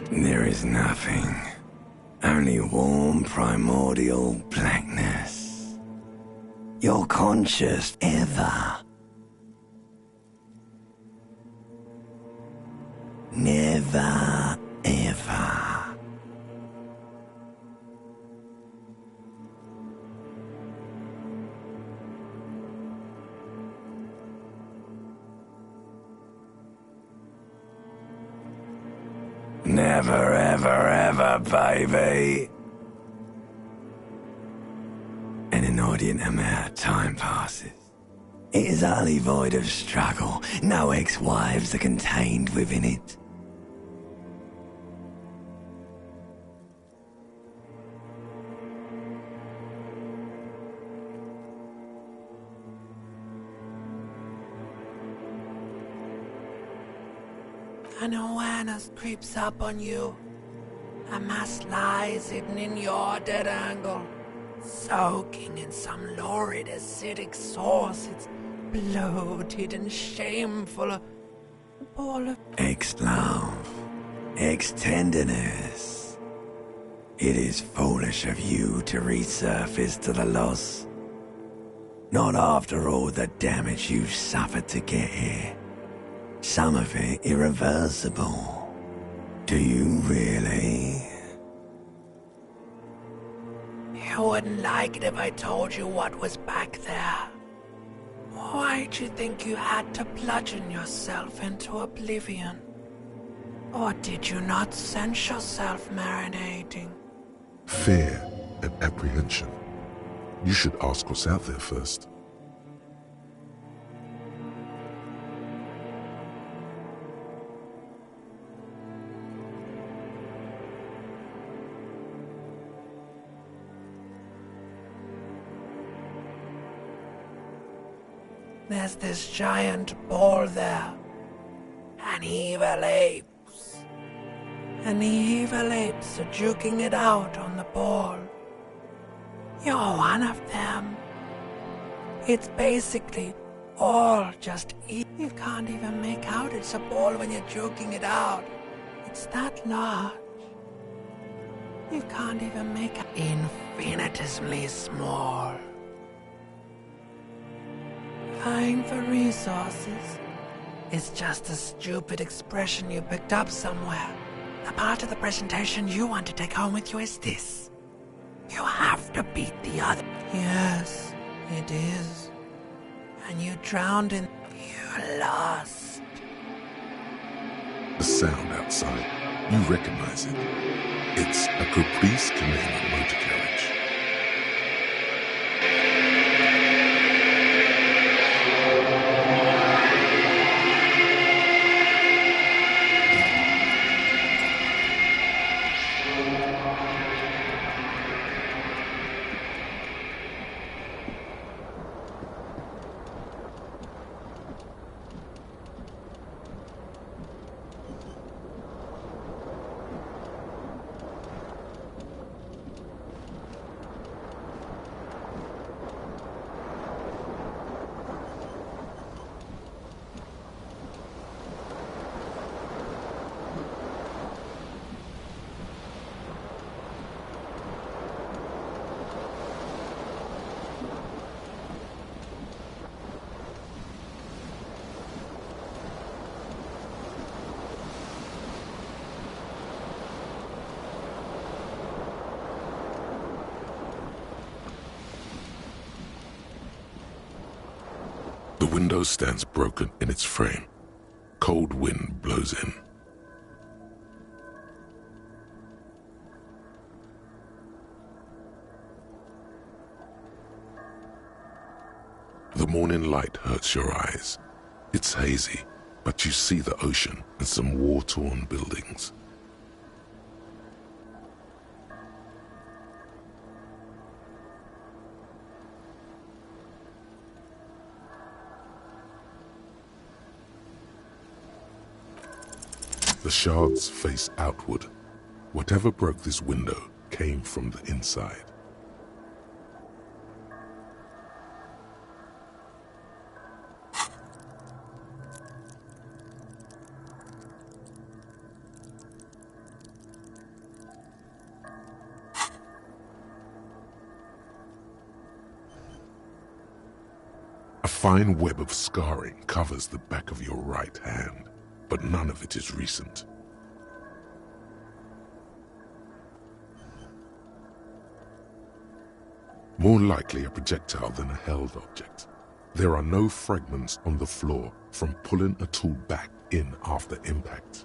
There is nothing. Only warm primordial blackness. You're conscious ever. Never, ever. Never, ever, ever, baby. An inordinate amount of time passes. It is utterly void of struggle. No ex-wives are contained within it. An awareness creeps up on you. A mass lies hidden in your dead angle, soaking in some lurid acidic sauce. It's bloated and shameful. A ball of Ex-love, ex-tenderness. It is foolish of you to resurface to the loss. Not after all the damage you've suffered to get here. Some of it irreversible. Do you really? You wouldn't like it if I told you what was back there. Why'd you think you had to bludgeon yourself into oblivion? Or did you not sense yourself marinating? Fear and apprehension. You should ask what's out there first. There's this giant ball there. An evil apes. And the evil apes are juking it out on the ball. You're one of them. It's basically all just You can't even make out it's a ball when you're juking it out. It's that large. You can't even make it infinitesimally small. Vying for resources is just a stupid expression you picked up somewhere. The part of the presentation you want to take home with you is this. You have to beat the other. Yes, it is. And you drowned in... You lost. The sound outside, you recognize it. It's a Caprice Commander motor carriage. The window stands broken in its frame. Cold wind blows in. The morning light hurts your eyes. It's hazy, but you see the ocean and some war-torn buildings. The shards face outward. Whatever broke this window came from the inside. fine web of scarring covers the back of your right hand, but none of it is recent. More likely a projectile than a held object. There are no fragments on the floor from pulling a tool back in after impact.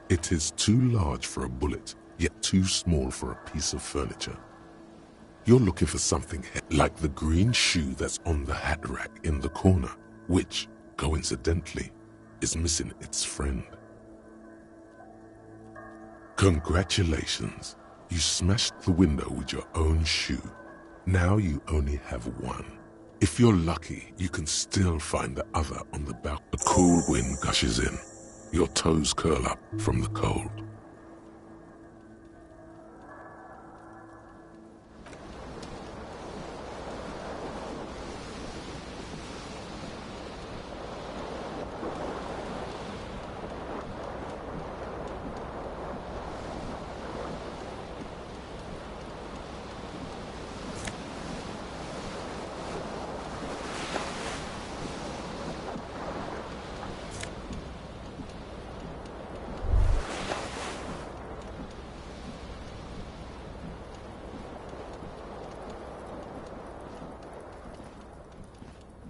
It is too large for a bullet, yet too small for a piece of furniture. You're looking for something like the green shoe that's on the hat rack in the corner, which, coincidentally, is missing its friend. Congratulations, you smashed the window with your own shoe. Now you only have one. If you're lucky, you can still find the other on the balcony. A cool wind gushes in. Your toes curl up from the cold.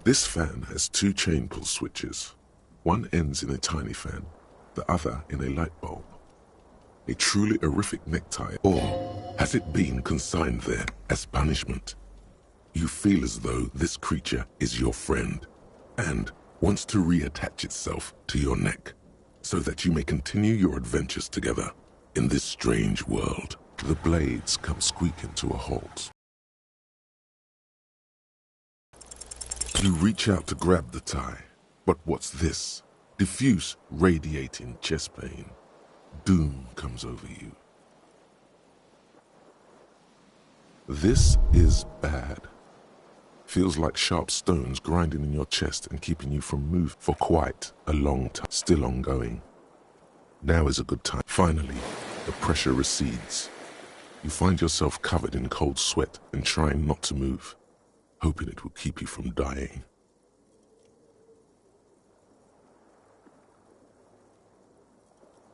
This fan has two chain pull switches. One ends in a tiny fan, the other in a light bulb. A truly horrific necktie, or has it been consigned there as punishment? You feel as though this creature is your friend and wants to reattach itself to your neck so that you may continue your adventures together in this strange world. The blades come squeaking to a halt. You reach out to grab the tie, but what's this? Diffuse, radiating chest pain. Doom comes over you. This is bad. Feels like sharp stones grinding in your chest and keeping you from moving for quite a long time. Still ongoing. Now is a good time. Finally, the pressure recedes. You find yourself covered in cold sweat and trying not to move, hoping it will keep you from dying.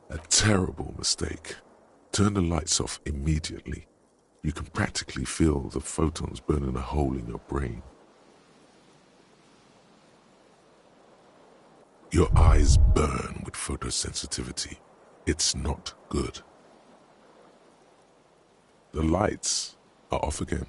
A terrible mistake. Turn the lights off immediately. You can practically feel the photons burning a hole in your brain. Your eyes burn with photosensitivity. It's not good. The lights are off again.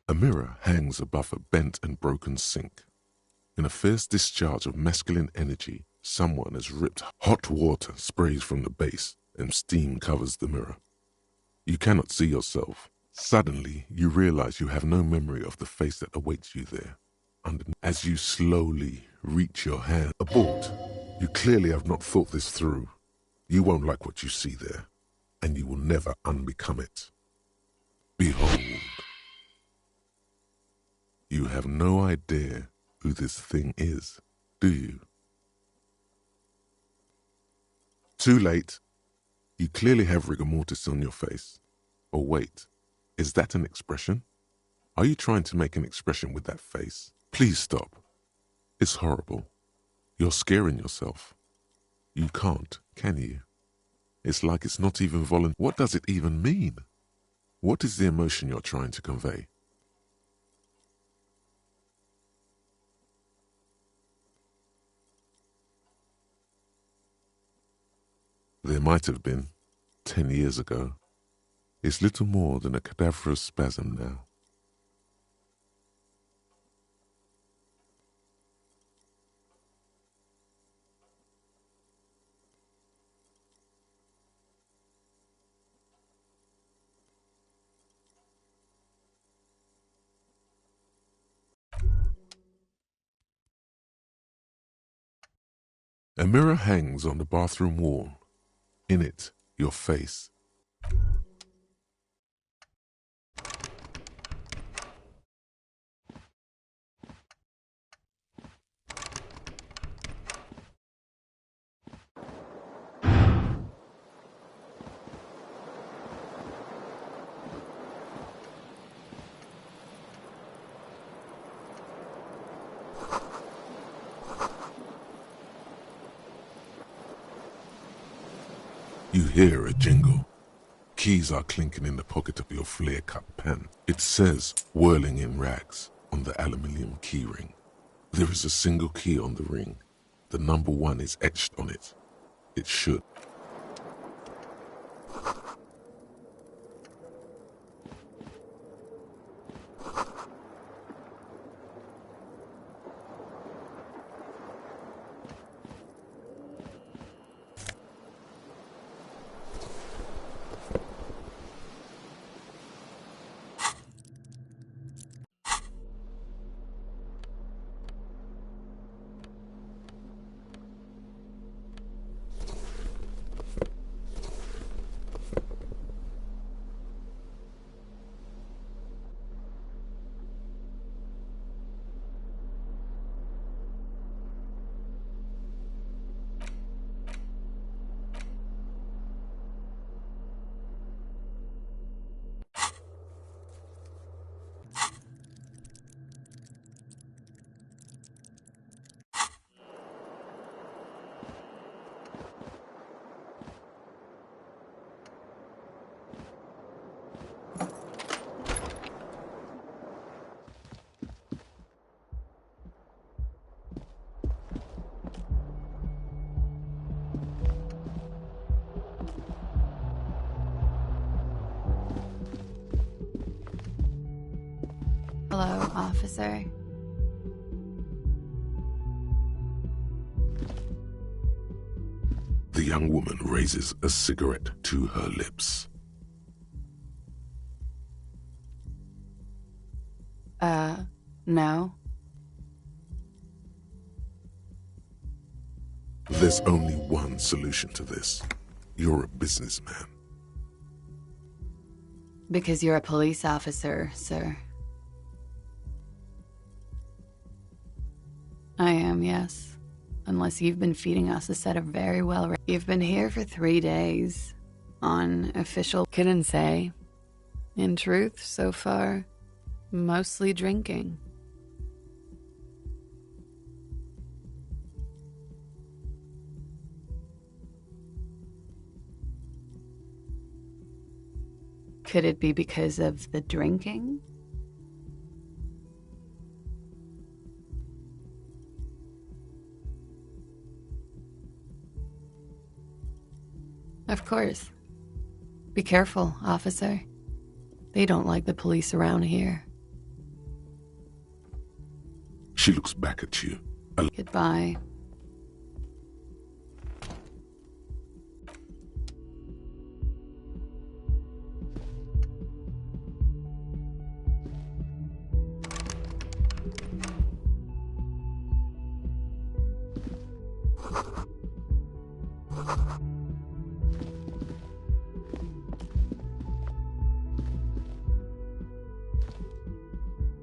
A mirror hangs above a bent and broken sink. In a fierce discharge of masculine energy, someone has ripped hot water sprays from the base and steam covers the mirror. You cannot see yourself. Suddenly, you realize you have no memory of the face that awaits you there. And as you slowly reach your hand, abort. You clearly have not thought this through. You won't like what you see there, and you will never unbecome it. Behold. You have no idea who this thing is, do you? Too late. You clearly have rigor mortis on your face. Or wait, is that an expression? Are you trying to make an expression with that face? Please stop. It's horrible. You're scaring yourself. You can't, can you? It's like it's not even voluntary. What does it even mean? What is the emotion you're trying to convey? There might have been, 10 years ago. It's little more than a cadaverous spasm now. A mirror hangs on the bathroom wall. In it, your face. You hear a jingle. Keys are clinking in the pocket of your flare-cut pen. It says, whirling in rags, on the aluminium key ring. There is a single key on the ring. The number 1 is etched on it. It should. Hello, officer. The young woman raises a cigarette to her lips. No. There's only one solution to this. You're a businessman. Because you're a police officer, sir. I am, yes. Unless you've been feeding us a set of very well... You've been here for 3 days. On official... Couldn't say. In truth, so far, mostly drinking. Could it be because of the drinking? Of course. Be careful, officer. They don't like the police around here. She looks back at you. Goodbye.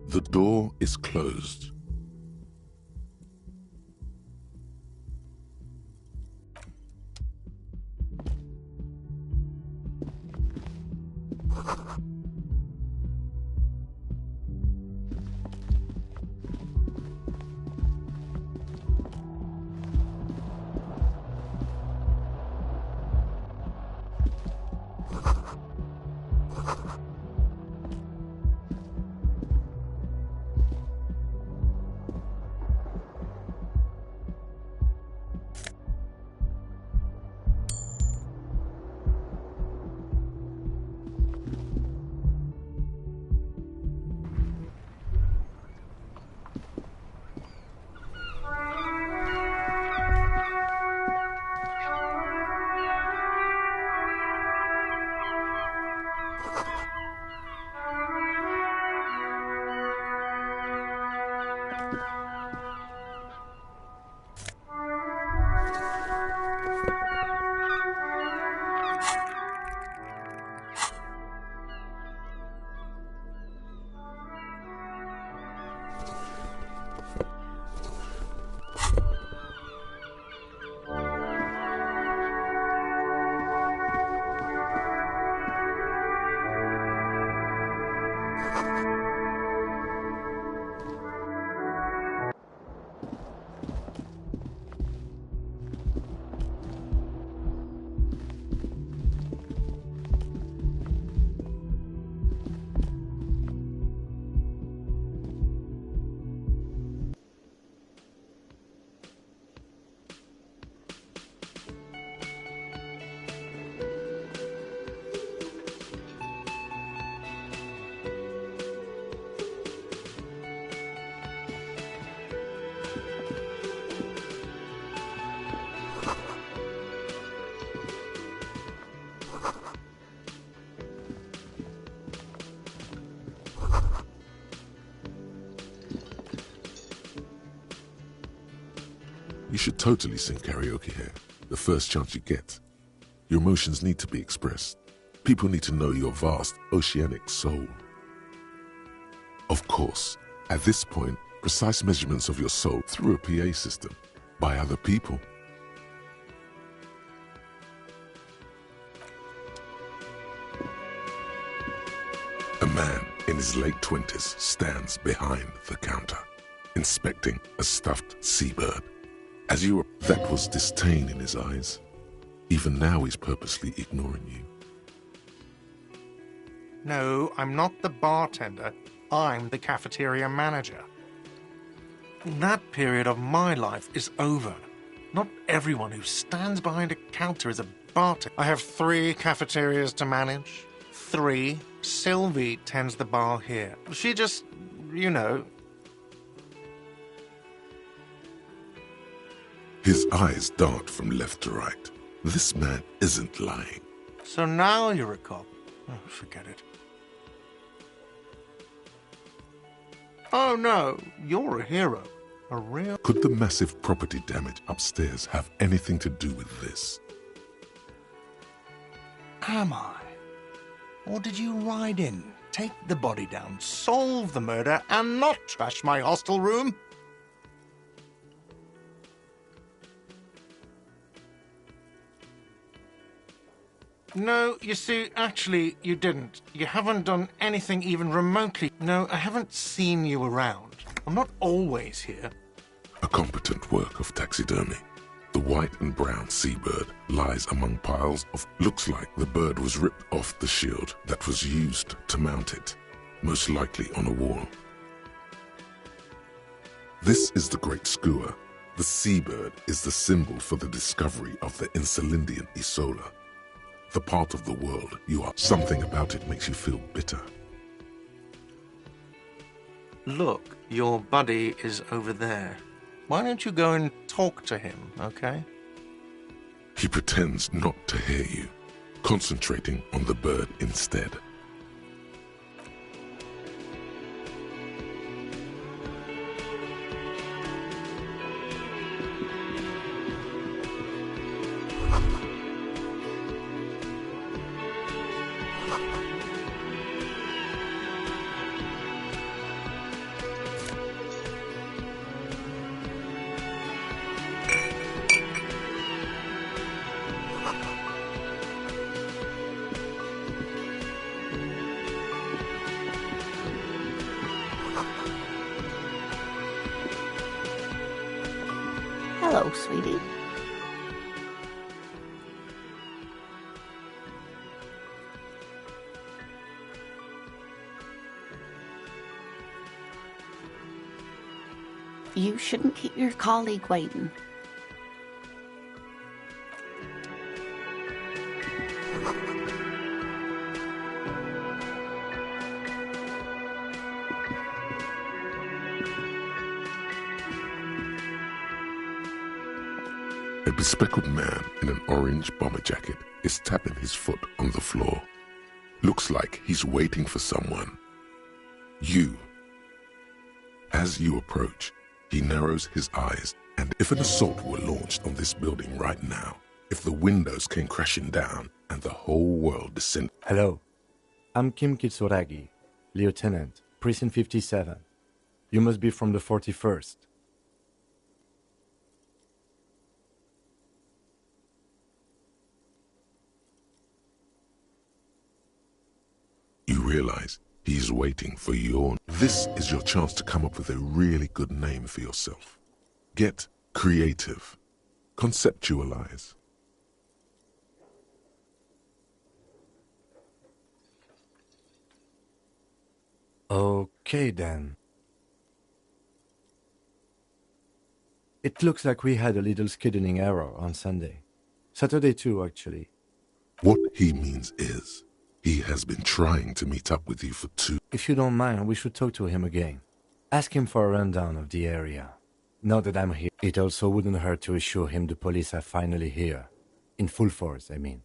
The door is closed. You should totally sing karaoke here, the first chance you get. Your emotions need to be expressed. People need to know your vast, oceanic soul. Of course, at this point, precise measurements of your soul through a PA system by other people. A man in his late 20s stands behind the counter, inspecting a stuffed seabird. As you were, that was disdain in his eyes. Even now he's purposely ignoring you. No, I'm not the bartender. I'm the cafeteria manager. That period of my life is over. Not everyone who stands behind a counter is a bartender. I have 3 cafeterias to manage. 3. Sylvie tends the bar here. She just, you know... His eyes dart from left to right. This man isn't lying. So now you're a cop. Oh, forget it. Oh no, you're a hero. A real... Could the massive property damage upstairs have anything to do with this? Am I? Or did you ride in, take the body down, solve the murder, and not trash my hostel room? No, you see, actually, you didn't. You haven't done anything even remotely. No, I haven't seen you around. I'm not always here. A competent work of taxidermy. The white and brown seabird lies among piles of... Looks like the bird was ripped off the shield that was used to mount it, most likely on a wall. This is the Great Skua. The seabird is the symbol for the discovery of the Insulindian Isola. The part of the world you are. Something about it makes you feel bitter. Look, your buddy is over there. Why don't you go and talk to him, okay? He pretends not to hear you, concentrating on the bird instead. Hello, sweetie. You shouldn't keep your colleague waiting. A bespectacled man in an orange bomber jacket is tapping his foot on the floor. Looks like he's waiting for someone. You. As you approach, he narrows his eyes, and if an assault were launched on this building right now, if the windows came crashing down and the whole world descended... Hello, I'm Kim Kitsuragi, Lieutenant, Precinct 57. You must be from the 41st. You realize He's waiting for your... This is your chance to come up with a really good name for yourself. Get creative. Conceptualize. Okay then. It looks like we had a little scheduling error on Sunday. Saturday too, actually. What he means is, he has been trying to meet up with you for 2... If you don't mind, we should talk to him again. Ask him for a rundown of the area. Now that I'm here, it also wouldn't hurt to assure him the police are finally here. In full force, I mean.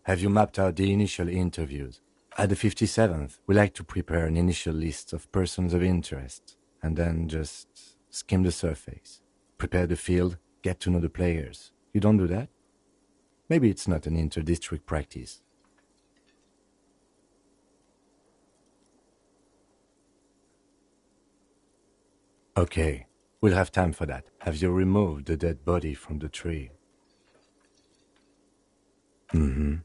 Have you mapped out the initial interviews? At the 57th, we like to prepare an initial list of persons of interest, and then just skim the surface. Prepare the field, get to know the players. You don't do that? Maybe it's not an inter-district practice. Okay, we'll have time for that. Have you removed the dead body from the tree? Mm-hmm.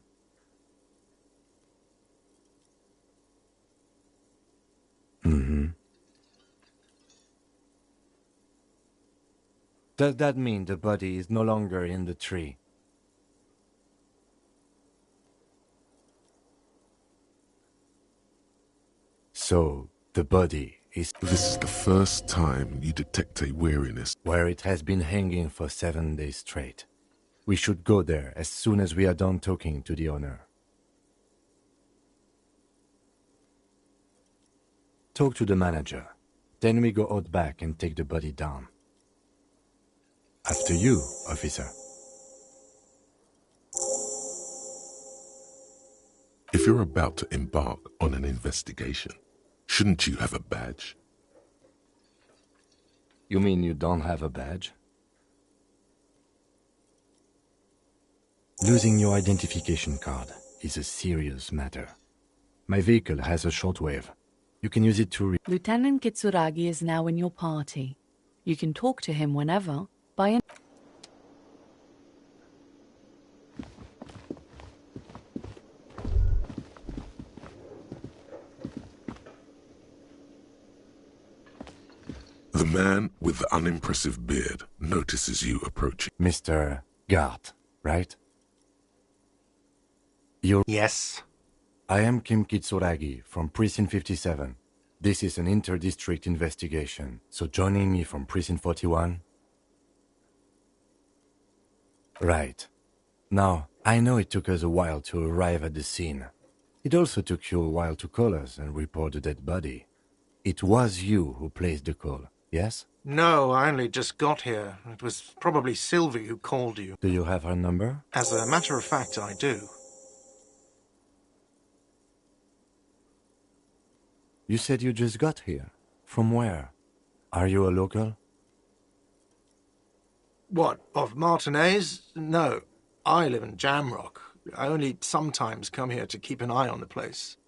Mm-hmm. Does that mean the body is no longer in the tree? So, the body is... This is the first time you detect a weariness. Where it has been hanging for 7 days straight. We should go there as soon as we are done talking to the owner. Talk to the manager. Then we go out back and take the body down. After you, officer. If you're about to embark on an investigation, shouldn't you have a badge? You mean you don't have a badge? Losing your identification card is a serious matter. My vehicle has a shortwave. You can use it to Lieutenant Kitsuragi is now in your party. You can talk to him whenever by... The man with the unimpressive beard notices you approaching. Mr. Gart, right? Yes. I am 께-Kitsuragi from Precinct 57. This is an inter-district investigation, so joining me from Precinct 41? Right. Now, I know it took us a while to arrive at the scene. It also took you a while to call us and report the dead body. It was you who placed the call, yes? No, I only just got here. It was probably Sylvie who called you. Do you have her number? As a matter of fact, I do. You said you just got here. From where? Are you a local? What, of Martinez? No, I live in Jamrock. I only sometimes come here to keep an eye on the place.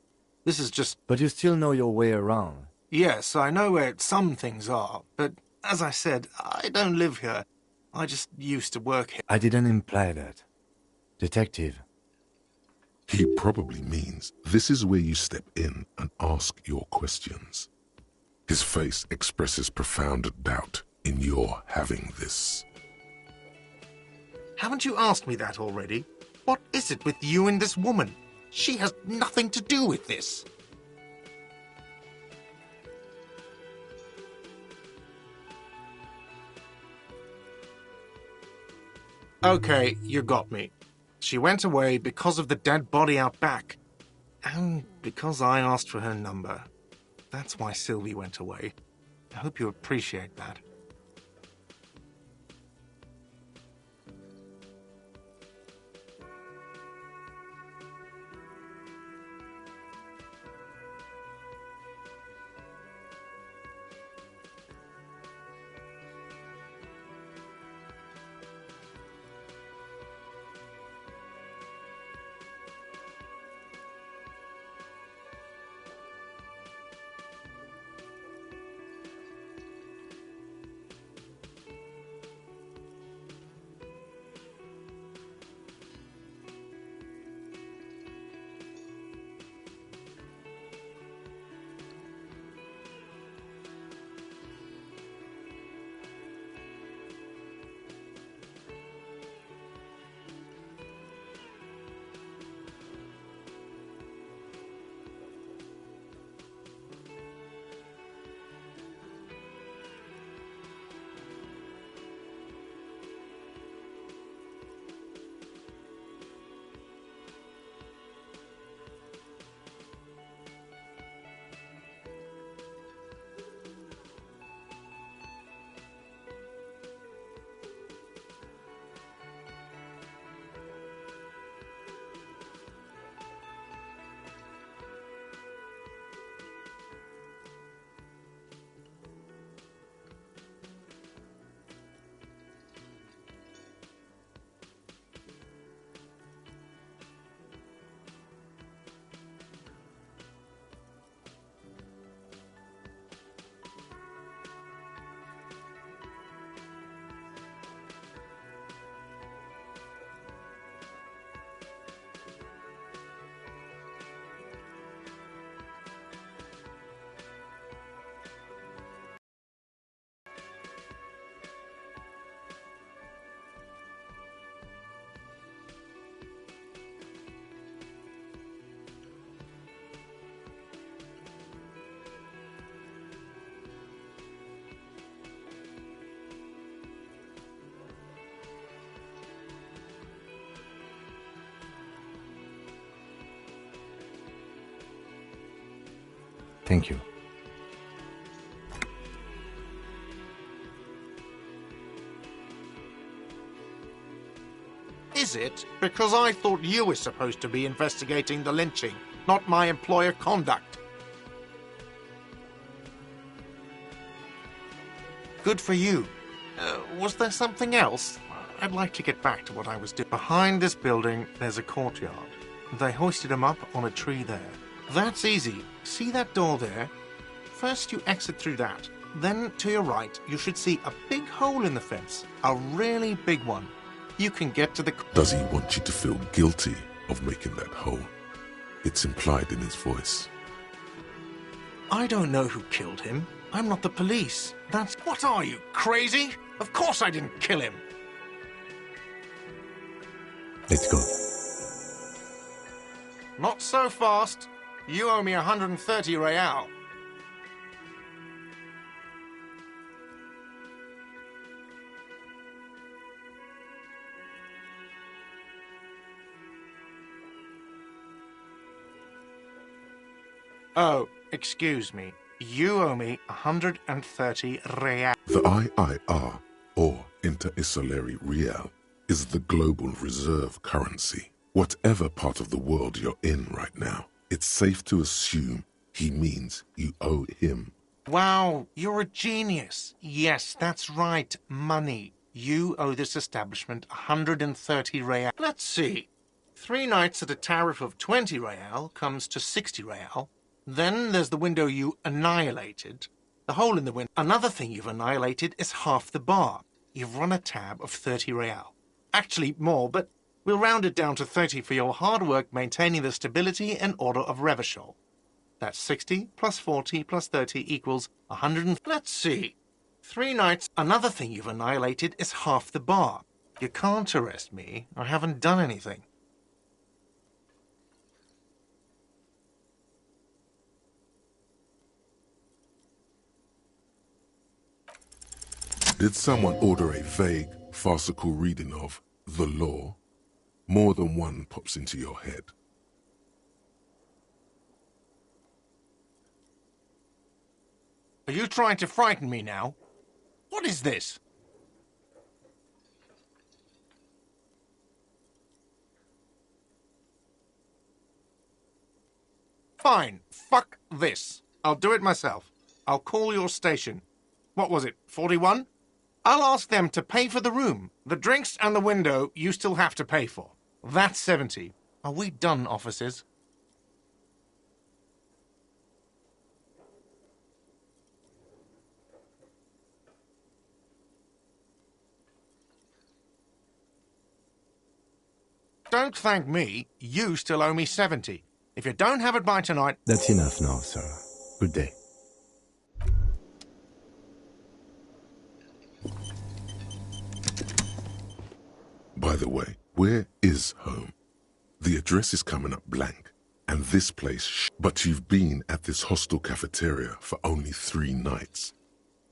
This is just... But you still know your way around. Yes, I know where some things are, but as I said, I don't live here. I just used to work here. I didn't imply that. Detective. He probably means this is where you step in and ask your questions. His face expresses profound doubt in your having this. Haven't you asked me that already? What is it with you and this woman? She has nothing to do with this. Okay, you got me. She went away because of the dead body out back. And because I asked for her number. That's why Sylvie went away. I hope you appreciate that. Thank you. Is it? Because I thought you were supposed to be investigating the lynching, not my employer conduct. Good for you. Was there something else? I'd like to get back to what I was doing. Behind this building, there's a courtyard. They hoisted him up on a tree there. That's easy. See that door there? First you exit through that. Then, to your right, you should see a big hole in the fence. A really big one. You can get to the... Does he want you to feel guilty of making that hole? It's implied in his voice. I don't know who killed him. I'm not the police. That's... What are you, crazy? Of course I didn't kill him. Let's go. Not so fast. You owe me 130 real. Oh, excuse me. You owe me 130 real. The IIR, or Inter-Isolary Real, is the global reserve currency. Whatever part of the world you're in right now, it's safe to assume he means you owe him. Wow, you're a genius. Yes, that's right, money. You owe this establishment 130 real. Let's see. 3 nights at a tariff of 20 real comes to 60 real. Then there's the window you annihilated. The hole in the window. Another thing you've annihilated is half the bar. You've run a tab of 30 real. Actually, more, but we'll round it down to 30 for your hard work maintaining the stability and order of Revachol. That's 60 plus 40 plus 30 equals 100. Let's see. 3 nights. Another thing you've annihilated is half the bar. You can't arrest me. I haven't done anything. Did someone order a vague, farcical reading of the law? More than one pops into your head. Are you trying to frighten me now? What is this? Fine. Fuck this. I'll do it myself. I'll call your station. What was it, 41? I'll ask them to pay for the room. The drinks and the window you still have to pay for. That's 70. Are we done, officers? Don't thank me. You still owe me 70. If you don't have it by tonight... That's enough now, sir. Good day. By the way, where is home? The address is coming up blank, and this place but you've been at this hostel cafeteria for only 3 nights.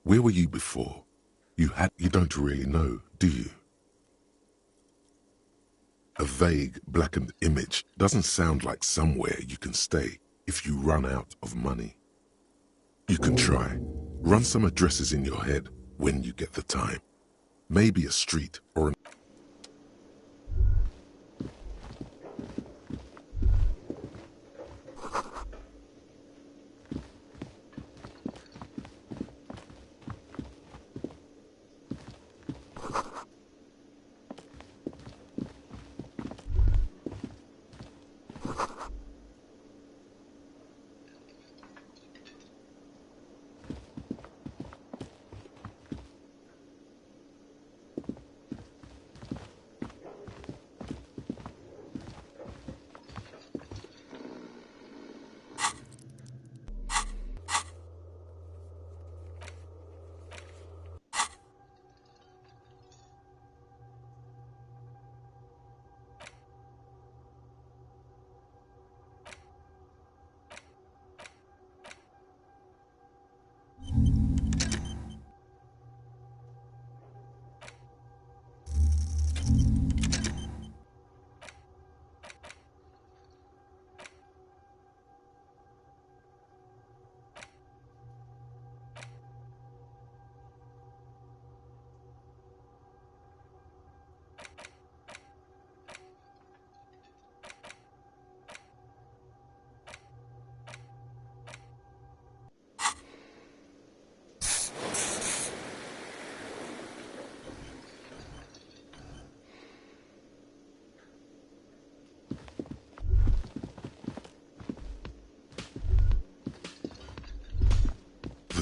Where were you before? You don't really know, do you? A vague, blackened image doesn't sound like somewhere you can stay if you run out of money. You can try. Run some addresses in your head when you get the time. Maybe a street or an...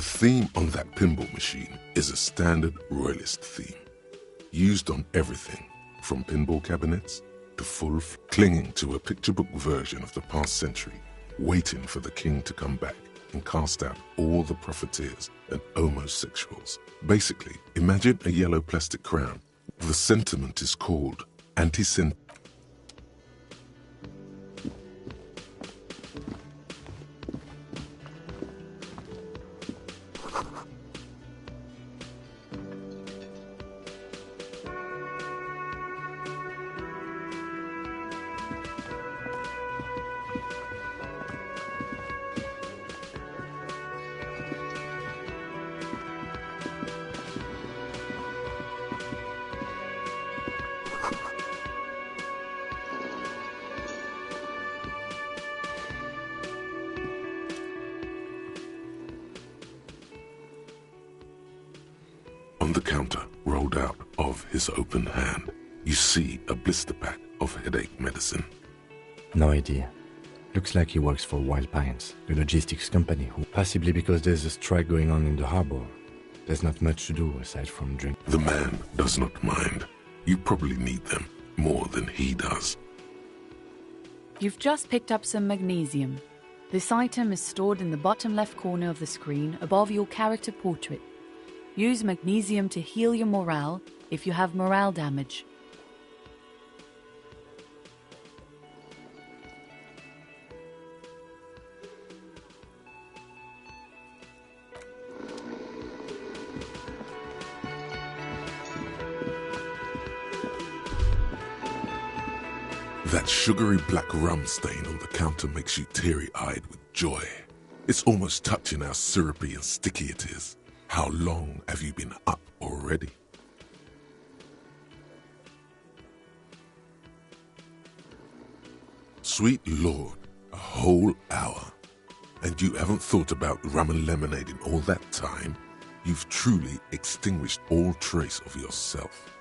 The theme on that pinball machine is a standard royalist theme, used on everything from pinball cabinets to clinging to a picture book version of the past century, waiting for the king to come back and cast out all the profiteers and homosexuals. Basically, imagine a yellow plastic crown. The sentiment is called anti-sentiment. On the counter, rolled out of his open hand, you see a blister pack of headache medicine. No idea. Looks like he works for Wild Pines, the logistics company, who, possibly because there's a strike going on in the harbor, there's not much to do aside from drink. The man does not mind. You probably need them more than he does. You've just picked up some magnesium. This item is stored in the bottom left corner of the screen above your character portrait. Use magnesium to heal your morale if you have morale damage. That sugary black rum stain on the counter makes you teary-eyed with joy. It's almost touching how syrupy and sticky it is. How long have you been up already? Sweet Lord, a whole hour. And you haven't thought about rum and lemonade in all that time? You've truly extinguished all trace of yourself.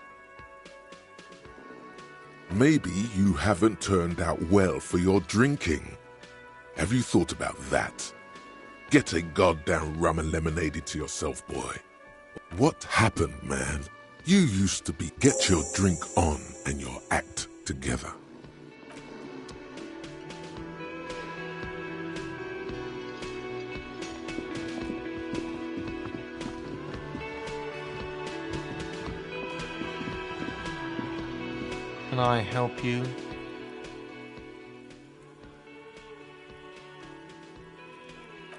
Maybe you haven't turned out well for your drinking. Have you thought about that? Get a goddamn rum and lemonade into yourself, boy. What happened, man? You used to be get your drink on and your act together. Can I help you?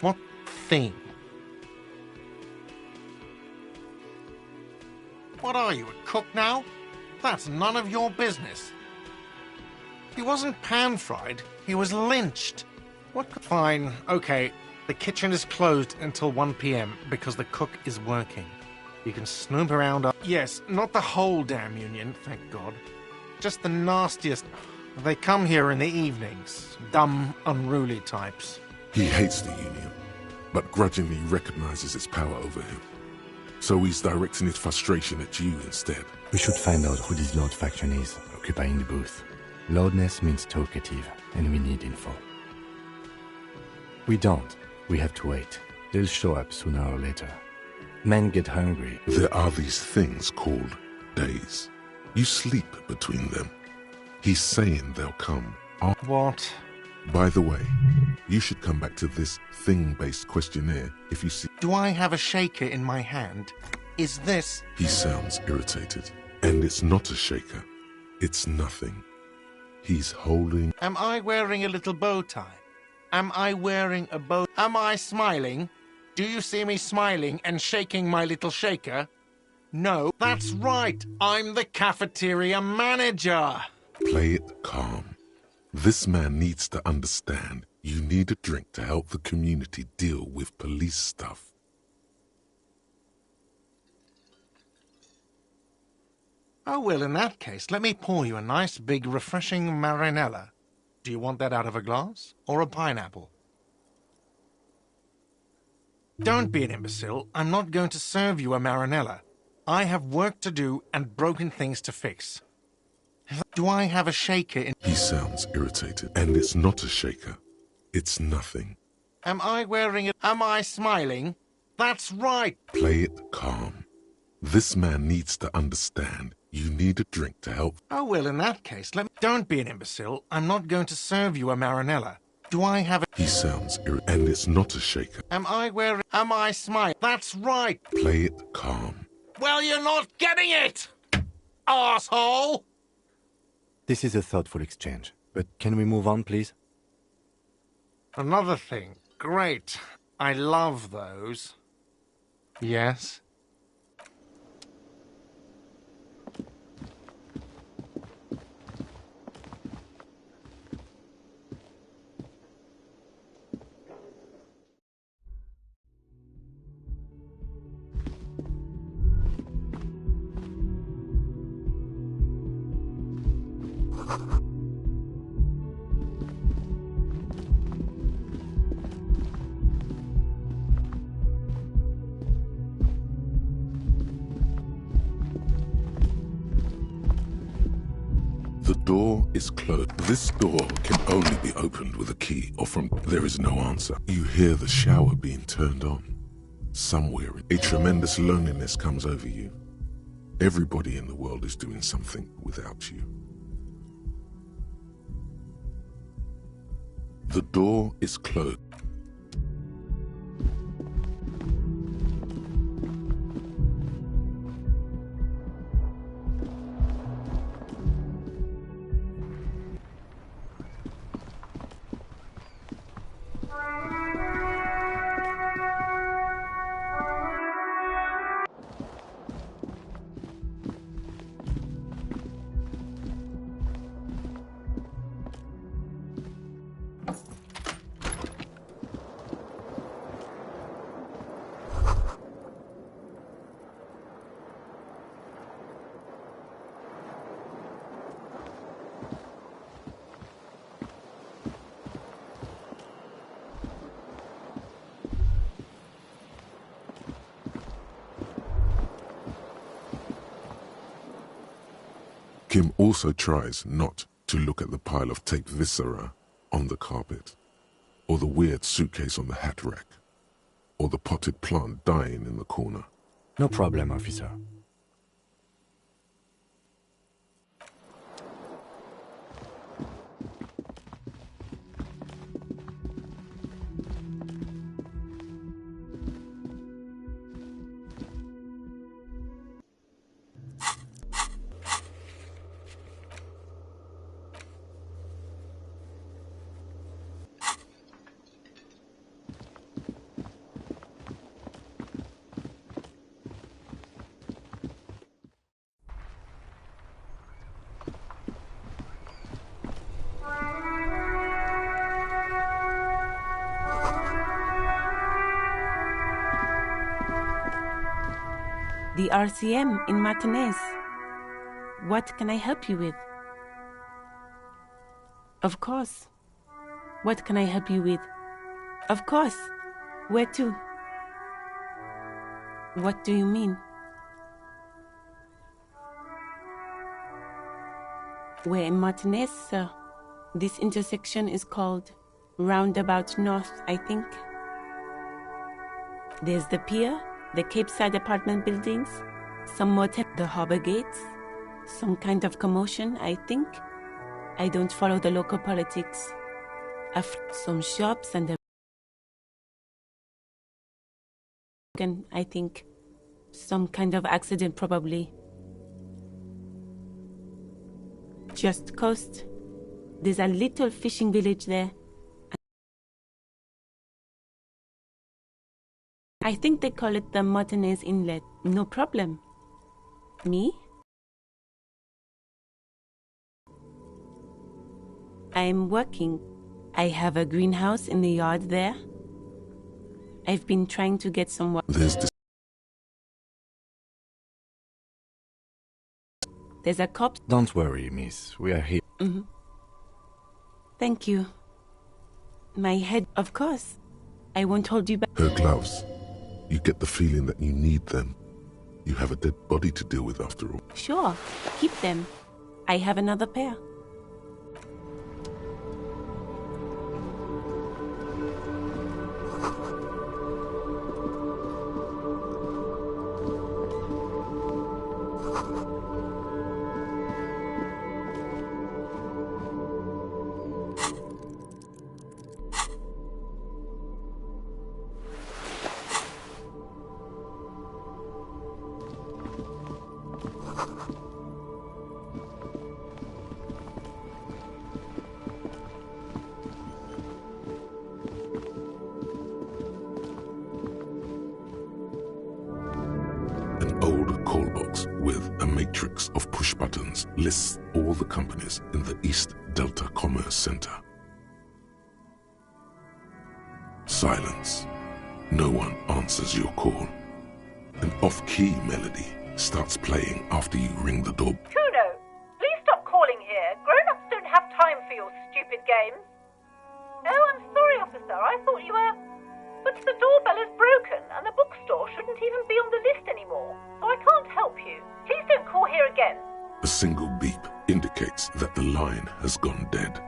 What theme? What are you, a cook now? That's none of your business. He wasn't pan-fried, he was lynched. What? Fine, okay. The kitchen is closed until 1 p.m. because the cook is working. You can snoop around. Yes, not the whole damn union, thank God. Just the nastiest. They come here in the evenings. Dumb, unruly types. He hates the Union, but grudgingly recognizes its power over him. So he's directing his frustration at you instead. We should find out who this Lord faction is, occupying the booth. Loudness means talkative, and we need info. We don't. We have to wait. They'll show up sooner or later. Men get hungry. There are these things called days. You sleep between them. He's saying they'll come. What? By the way, you should come back to this thing-based questionnaire if you see... Do I have a shaker in my hand? Is this... He sounds irritated. And it's not a shaker. It's nothing. He's holding... Am I wearing a little bow tie? Am I wearing a bow... Am I smiling? Do you see me smiling and shaking my little shaker? No, that's right. I'm the cafeteria manager. Play it calm. This man needs to understand you need a drink to help the community deal with police stuff. Oh, well, in that case, let me pour you a nice, big, refreshing marinella. Do you want that out of a glass or a pineapple? Don't be an imbecile. I'm not going to serve you a marinella. I have work to do and broken things to fix. Do I have a shaker in... He sounds irritated. And it's not a shaker. It's nothing. Am I wearing it? Am I smiling? That's right. Play it calm. This man needs to understand you need a drink to help. Oh, well, in that case, don't be an imbecile. I'm not going to serve you a marinella. Do I have a... He sounds and it's not a shaker. Am I smile? That's right. Play it calm. Well, you're not getting it, asshole! This is a thoughtful exchange, but can we move on, please? Another thing. Great. I love those. Yes? The door is closed. This door can only be opened with a key or from... There is no answer. You hear the shower being turned on. Somewhere, a tremendous loneliness comes over you. Everybody in the world is doing something without you. The door is closed. Kim also tries not to look at the pile of taped viscera on the carpet, or the weird suitcase on the hat rack, or the potted plant dying in the corner. No problem, officer. The RCM in Martinez. What can I help you with? Of course. What can I help you with? Of course. Where to? What do you mean? We're in Martinez, sir. This intersection is called Roundabout North, I think. There's the pier, the Cape Side apartment buildings, some motel, the harbor gates, some kind of commotion, I think. I don't follow the local politics. Some shops and I think some kind of accident probably. Just coast. There's a little fishing village there. I think they call it the Martinez Inlet. No problem. Me? I'm working. I have a greenhouse in the yard there. I've been trying to get some work. There's a cop. Don't worry, miss. We are here. Mm-hmm. Thank you. My head, of course. I won't hold you back. Her gloves. You get the feeling that you need them. You have a dead body to deal with after all. Sure. Keep them. I have another pair. An old call box with a matrix of push buttons lists all the companies in the East Delta Commerce Center. Silence. No one answers your call. An off-key melody starts playing after you ring the door. Kuno, please stop calling here. Grown-ups don't have time for your stupid games. Oh, I'm sorry, officer. I thought you were... But the doorbell is broken, and the bookstore shouldn't even be on the list anymore, so I can't help you. Please don't call here again. A single beep indicates that the line has gone dead.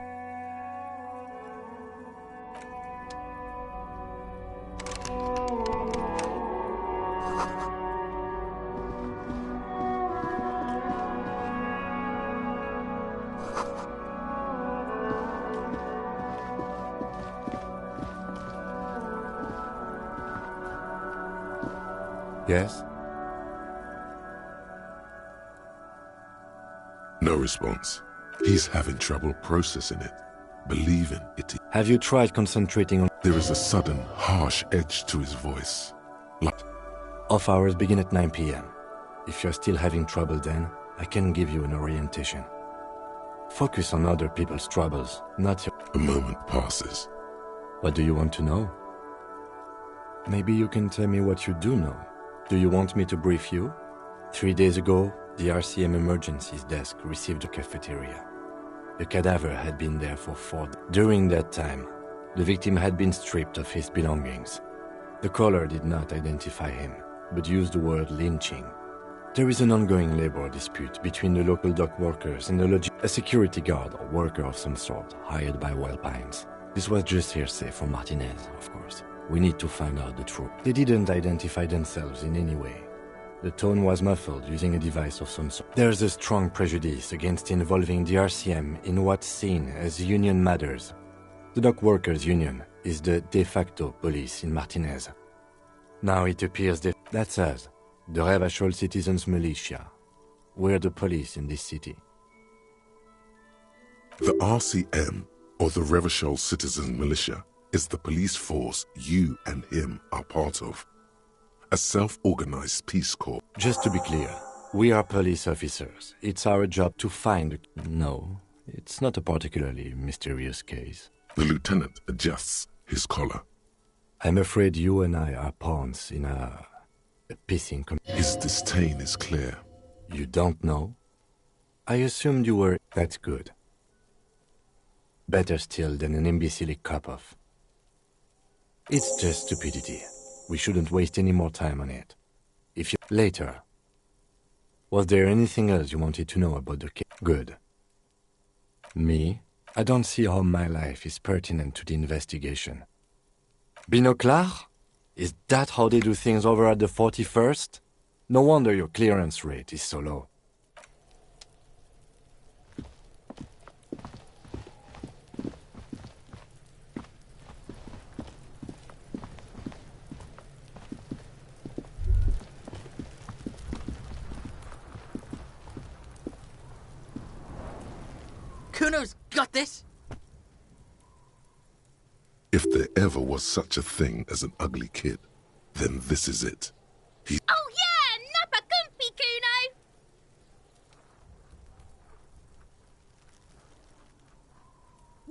Yes? No response. He's having trouble processing it, believing it. Have you tried concentrating on... There is a sudden, harsh edge to his voice. Like... Off hours begin at 9 p.m. If you're still having trouble then, I can give you an orientation. Focus on other people's troubles, not your... A moment passes. What do you want to know? Maybe you can tell me what you do know. Do you want me to brief you? 3 days ago, the RCM emergencies desk received a cafeteria. A cadaver had been there for 4 days. During that time, the victim had been stripped of his belongings. The caller did not identify him, but used the word lynching. There is an ongoing labor dispute between the local dock workers and a security guard or worker of some sort, hired by Wild Pines. This was just hearsay from Martinez, of course. We need to find out the truth. They didn't identify themselves in any way. The tone was muffled using a device of some sort. There's a strong prejudice against involving the RCM in what's seen as union matters. The dock workers' union is the de facto police in Martinez. Now it appears that's us, the Revachol Citizens Militia. We're the police in this city. The RCM, or the Revachol Citizen Militia, is the police force you and him are part of. A self-organized peace corps. Just to be clear, we are police officers. It's our job to find... No, it's not a particularly mysterious case. The lieutenant adjusts his collar. I'm afraid you and I are pawns in a pissing... His disdain is clear. You don't know? I assumed you were... That's good. Better still than an imbecile cop-off. It's just stupidity. We shouldn't waste any more time on it. If you... Later. Was there anything else you wanted to know about the case? Good. Me? I don't see how my life is pertinent to the investigation. Binocular? Is that how they do things over at the 41st? No wonder your clearance rate is so low. Kuno's got this! If there ever was such a thing as an ugly kid, then this is it. Oh yeah! Nappa Gumpy, Kuno!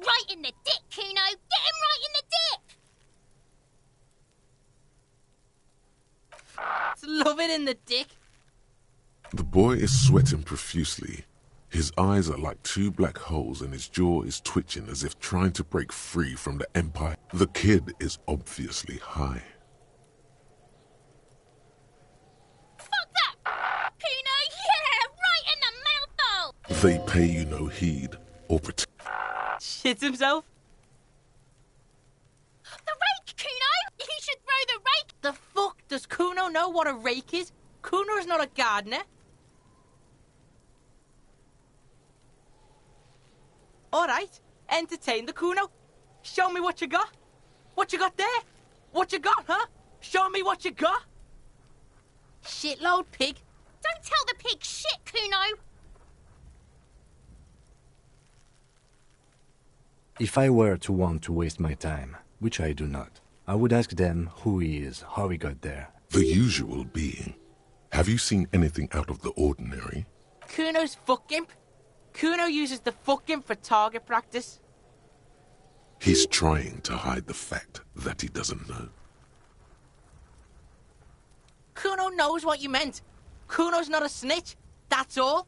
Right in the dick, Kuno! Get him right in the dick! It's loving in the dick. The boy is sweating profusely. His eyes are like two black holes and his jaw is twitching as if trying to break free from the empire. The kid is obviously high. Fuck that! Kuno, yeah! Right in the mouthful! They pay you no heed or pretend. Shits himself. The rake, Kuno! You should throw the rake! The fuck? Does Kuno know what a rake is? Kuno's not a gardener. Alright, entertain the Kuno. Show me what you got. What you got there? What you got, huh? Show me what you got. Shitload pig. Don't tell the pig shit, Kuno! If I were to want to waste my time, which I do not, I would ask them who he is, how he got there. The usual being. Have you seen anything out of the ordinary? Kuno's fuck gimp. Kuno uses the fuck gimp for target practice. He's trying to hide the fact that he doesn't know. Kuno knows what you meant. Kuno's not a snitch, that's all.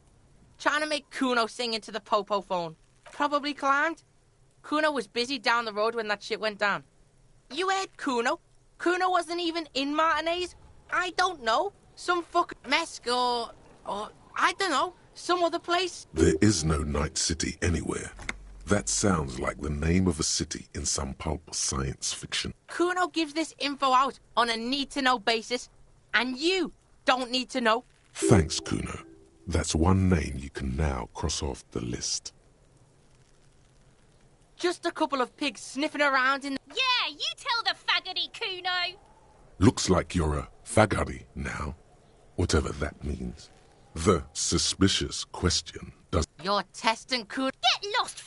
Trying to make Kuno sing into the popo phone. Probably climbed. Kuno was busy down the road when that shit went down. You heard Kuno? Kuno wasn't even in Martinez. I don't know. Some fucking Mesk or I don't know. Some other place. There is no Night City anywhere. That sounds like the name of a city in some pulp science fiction. Kuno gives this info out on a need-to-know basis, and you don't need to know. Thanks, Kuno. That's one name you can now cross off the list. Just a couple of pigs sniffing around in the... Yeah, you tell the faggoty, Kuno. Looks like you're a faggoty now, whatever that means. The suspicious question does... You're testing Kuno... Get lost,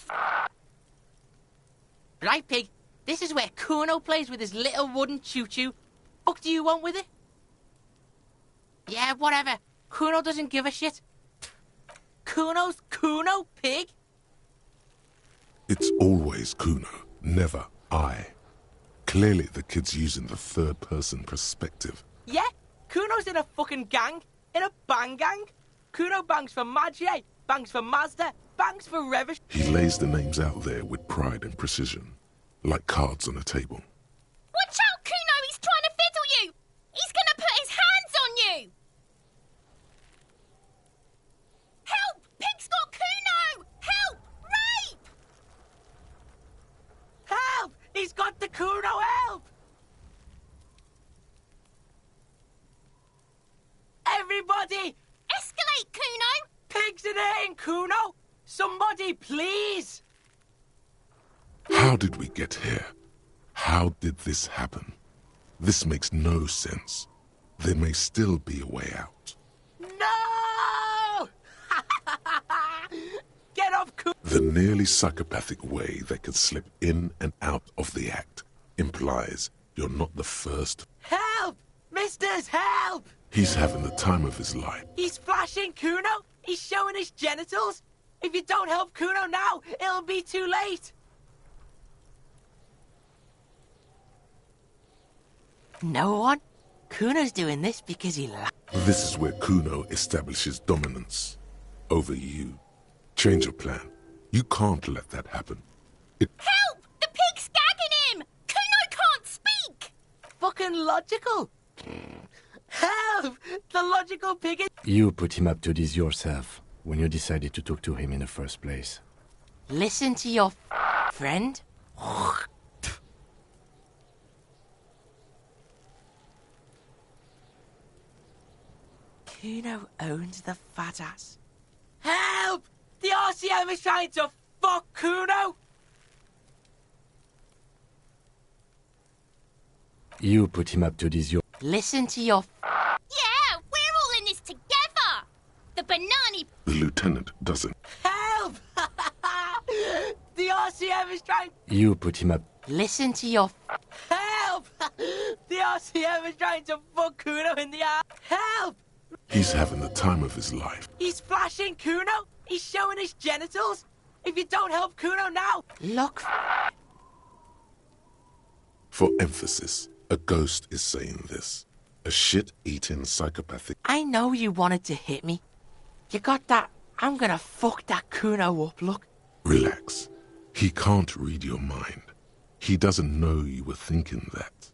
Right, pig. This is where Kuno plays with his little wooden choo-choo. What do you want with it? Yeah, whatever. Kuno doesn't give a shit. Kuno's Kuno, pig. It's always Kuno, never I. Clearly the kid's using the third-person perspective. Yeah, Kuno's in a fucking gang. In a bang gang. Kuno bangs for Maggie, bangs for Mazda, bangs for Revish. He lays the names out there with pride and precision, like cards on a table. Watch out, Kuno! He's trying to fiddle you! He's gonna put his hands on you! Help! Pig's got Kuno! Help! Rape! Help! He's got the Kuno, help! Everybody! Escalate, Kuno! Pigs in here, Kuno! Somebody, please! How did we get here? How did this happen? This makes no sense. There may still be a way out. No! Get off, Kuno! The nearly psychopathic way they could slip in and out of the act implies you're not the first. Help! Misters, help! He's having the time of his life. He's flashing Kuno! He's showing his genitals! If you don't help Kuno now, it'll be too late! No one? Kuno's doing this because he This is where Kuno establishes dominance over you. Change your plan. You can't let that happen. Help! The pig's gagging him! Kuno can't speak! Fucking logical! Help! The logical pig is... You put him up to this yourself when you decided to talk to him in the first place. Listen to your friend. Kuno owns the fat ass. Help! The RCM is trying to fuck Kuno! You put him up to this your... Listen to your... Yeah, we're all in this together! The banana... The lieutenant doesn't. Help! The RCM is trying... You put him up... Listen to your... Help! The RCM is trying to fuck Kuno in the ass. Help! He's having the time of his life. He's flashing Kuno! He's showing his genitals! If you don't help Kuno now... Look... For emphasis, a ghost is saying this. A shit-eating psychopathic... I know you wanted to hit me. You got that... I'm gonna fuck that Kuno up look. Relax. He can't read your mind. He doesn't know you were thinking that.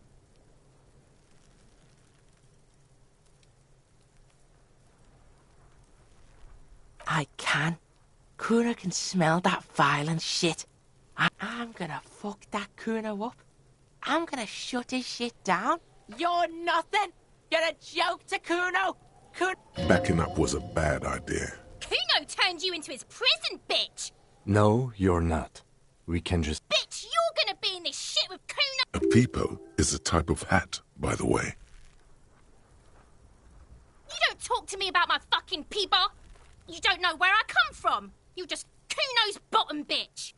I can. Kuno can smell that violent shit. I'm gonna fuck that Kuno up. I'm gonna shut his shit down. You're nothing. You're a joke to Kuno. Backing up was a bad idea. Kuno turned you into his prison, bitch! No, you're not. We can just... Bitch, you're gonna be in this shit with Kuno! A peepo is a type of hat, by the way. You don't talk to me about my fucking peeper! You don't know where I come from! You just Kuno's bottom bitch!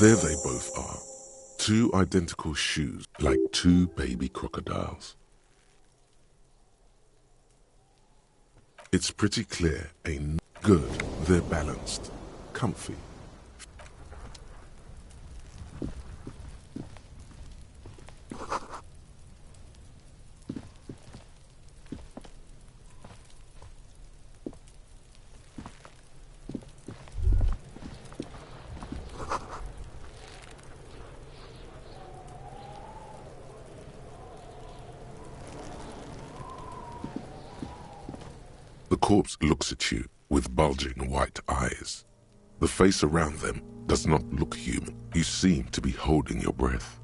There they both are. Two identical shoes, like two baby crocodiles. It's pretty clear, ain't good. They're balanced, comfy. The corpse looks at you with bulging white eyes. The face around them does not look human. You seem to be holding your breath.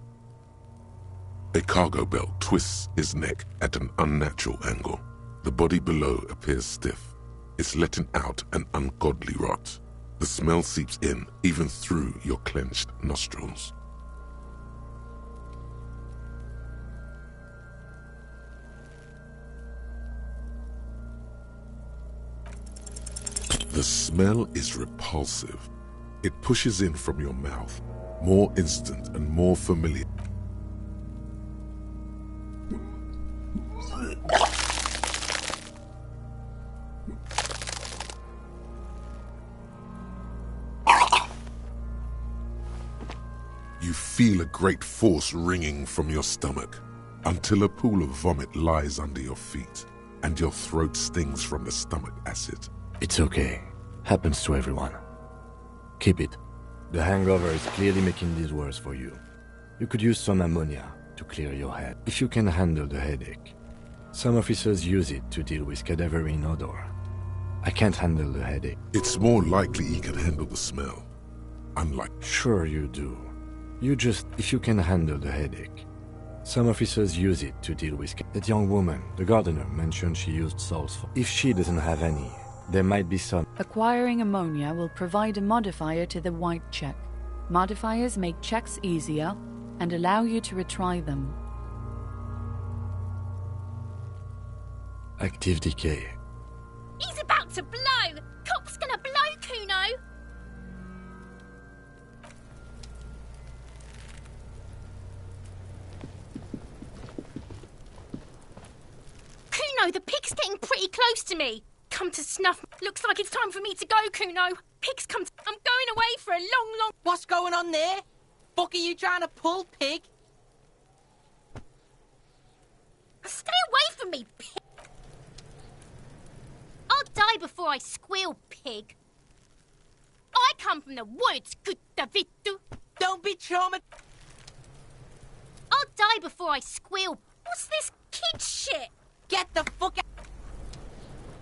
A cargo belt twists his neck at an unnatural angle. The body below appears stiff. It's letting out an ungodly rot. The smell seeps in even through your clenched nostrils. The smell is repulsive. It pushes in from your mouth, more instant and more familiar. You feel a great force ringing from your stomach until a pool of vomit lies under your feet and your throat stings from the stomach acid. It's okay. Happens to everyone. Keep it. The hangover is clearly making this worse for you. You could use some ammonia to clear your head, if you can handle the headache. Some officers use it to deal with cadaverine odor. I can't handle the headache. It's more likely he can handle the smell. Unlike... Sure you do. You just, if you can handle the headache. Some officers use it to deal with... That young woman, the gardener, mentioned she used salts for... If she doesn't have any, there might be some... Acquiring ammonia will provide a modifier to the white check. Modifiers make checks easier and allow you to retry them. Active decay. He's about to blow! Cop's gonna blow, Kuno! Kuno, the pig's getting pretty close to me! Come to snuff. Looks like it's time for me to go, Kuno. Pig's come to... I'm going away for a long... What's going on there? Fuck are you trying to pull, pig? Stay away from me, pig! I'll die before I squeal, pig. I come from the woods, good Davidu. Don't be traumatized. I'll die before I squeal. What's this kid shit? Get the fuck out.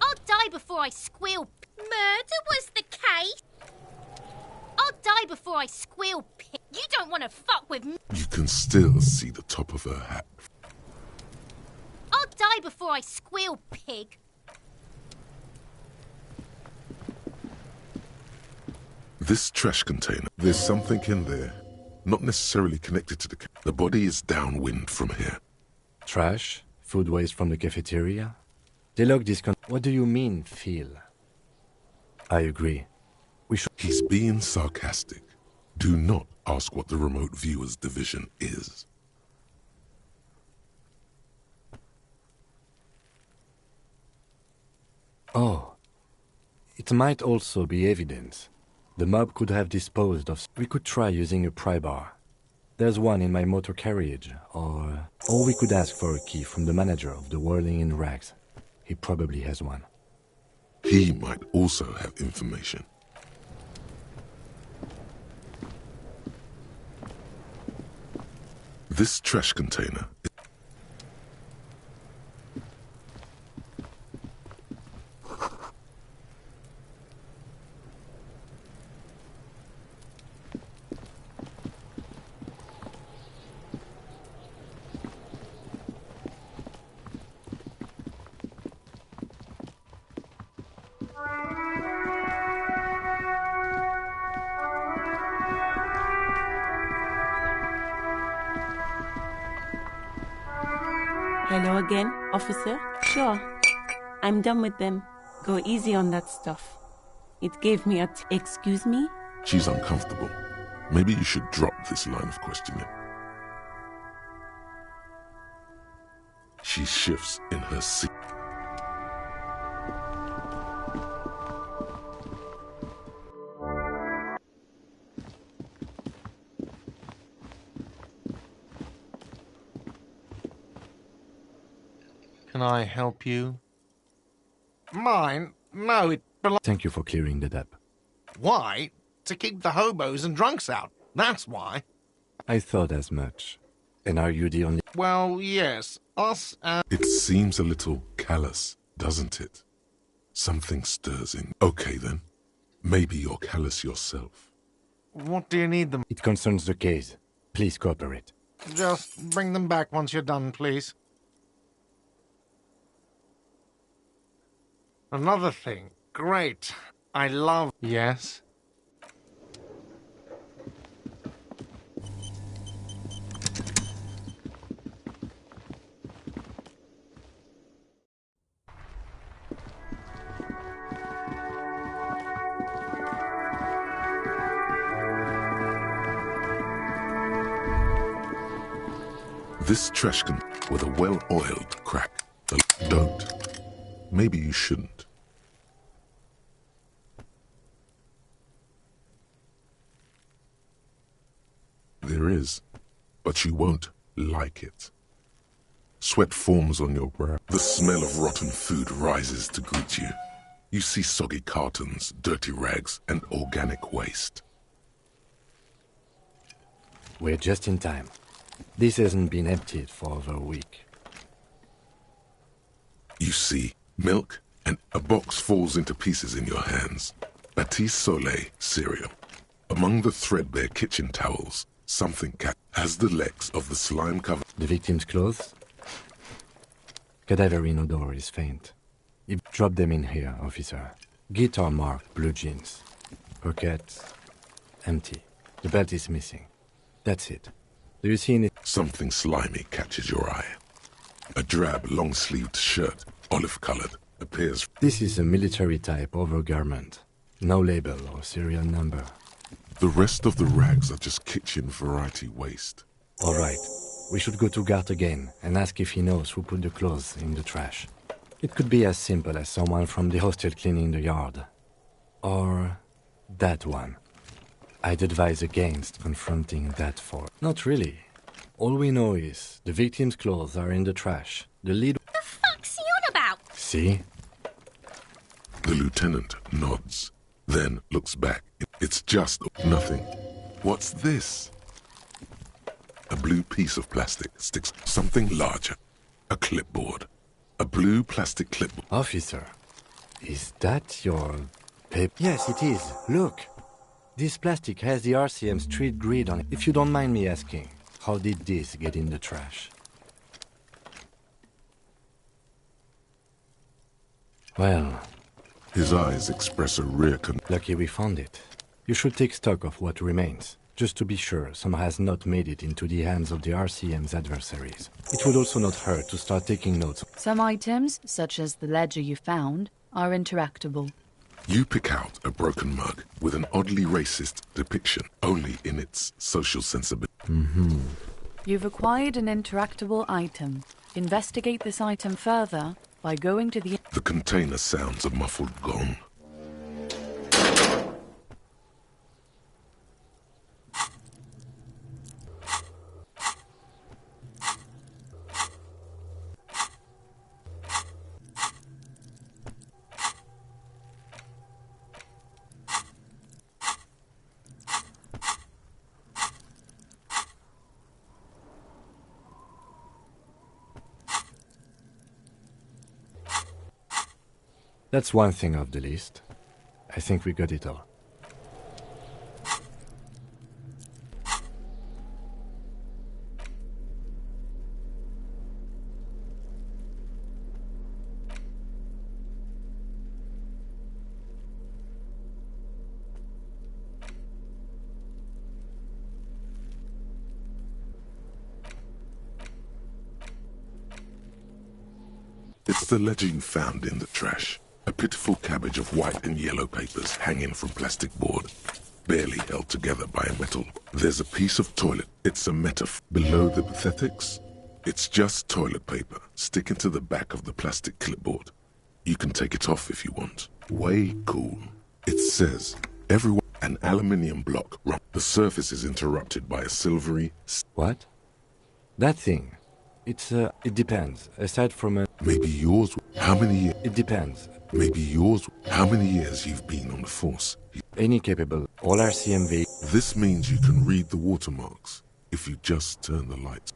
I'll die before I squeal. Murder was the case. I'll die before I squeal, pig. You don't want to fuck with me. You can still see the top of her hat. I'll die before I squeal, pig. This trash container, there's something in there. Not necessarily connected to the body is downwind from here. Trash? Food waste from the cafeteria? They log this What do you mean, feel? I agree. We should... He's being sarcastic. Do not ask what the remote viewer's division is. Oh. It might also be evidence. The mob could have disposed of... We could try using a pry bar. There's one in my motor carriage, or we could ask for a key from the manager of the Whirling in Rags. He probably has one. He might also have information. This trash container... Hello again, officer? Sure. I'm done with them. Go easy on that stuff. It gave me a... Excuse me? She's uncomfortable. Maybe you should drop this line of questioning. She shifts in her seat. Can I help you? Mine? No, it belongs... Thank you for clearing that up. Why? To keep the hobos and drunks out. That's why. I thought as much. And are you the only... Well, yes. Us and... It seems a little callous, doesn't it? Something stirs in... Okay then. Maybe you're callous yourself. What do you need them? It concerns the case. Please cooperate. Just bring them back once you're done, please. Another thing. Great. I love... Yes? This trash can with a well-oiled crack. Don't. Maybe you shouldn't. There is, but you won't like it. Sweat forms on your brow. The smell of rotten food rises to greet you. You see soggy cartons, dirty rags, and organic waste. We're just in time. This hasn't been emptied for over a week. You see milk, and a box falls into pieces in your hands. Batiste Soleil cereal. Among the threadbare kitchen towels, something has the legs of the slime cover. The victim's clothes? Cadaverine odor is faint. Drop them in here, officer. Guitar marked blue jeans. Pockets empty. The belt is missing. That's it. Do you see any... Something slimy catches your eye. A drab, long-sleeved shirt, olive-colored, appears... This is a military-type overgarment. No label or serial number. The rest of the rags are just kitchen variety waste. All right. We should go to Gart again and ask if he knows who put the clothes in the trash. It could be as simple as someone from the hostel cleaning the yard. Or that one. I'd advise against confronting that for... Not really. All we know is the victim's clothes are in the trash. The lead... What the fuck's he on about? See? The lieutenant nods, then looks back. It's just nothing. What's this? A blue piece of plastic sticks something larger. A clipboard. A blue plastic clipboard. Officer, is that your paper? Yes, it is. Look. This plastic has the RCM street grid on it. If you don't mind me asking, how did this get in the trash? Well... His eyes express a rare Lucky we found it. You should take stock of what remains, just to be sure some has not made it into the hands of the RCM's adversaries. It would also not hurt to start taking notes. Some items, such as the ledger you found, are interactable. You pick out a broken mug with an oddly racist depiction, only in its social sensibility. You've acquired an interactable item. Investigate this item further by going to the... The container sounds a muffled gong. That's one thing off the list. I think we got it all. It's the ledger you found in the trash. A pitiful cabbage of white and yellow papers hanging from plastic board. barely held together by a metal. There's a piece of toilet. It's a metaphor. Below the pathetics, it's just toilet paper sticking to the back of the plastic clipboard. You can take it off if you want. Way cool. It says, everyone, an aluminium block. The surface is interrupted by a silvery... What? That thing. It depends. Aside from a... Maybe yours... How many years... It depends. Maybe yours... How many years you've been on the force? Any capable. All our CMV... This means you can read the watermarks if you just turn the lights.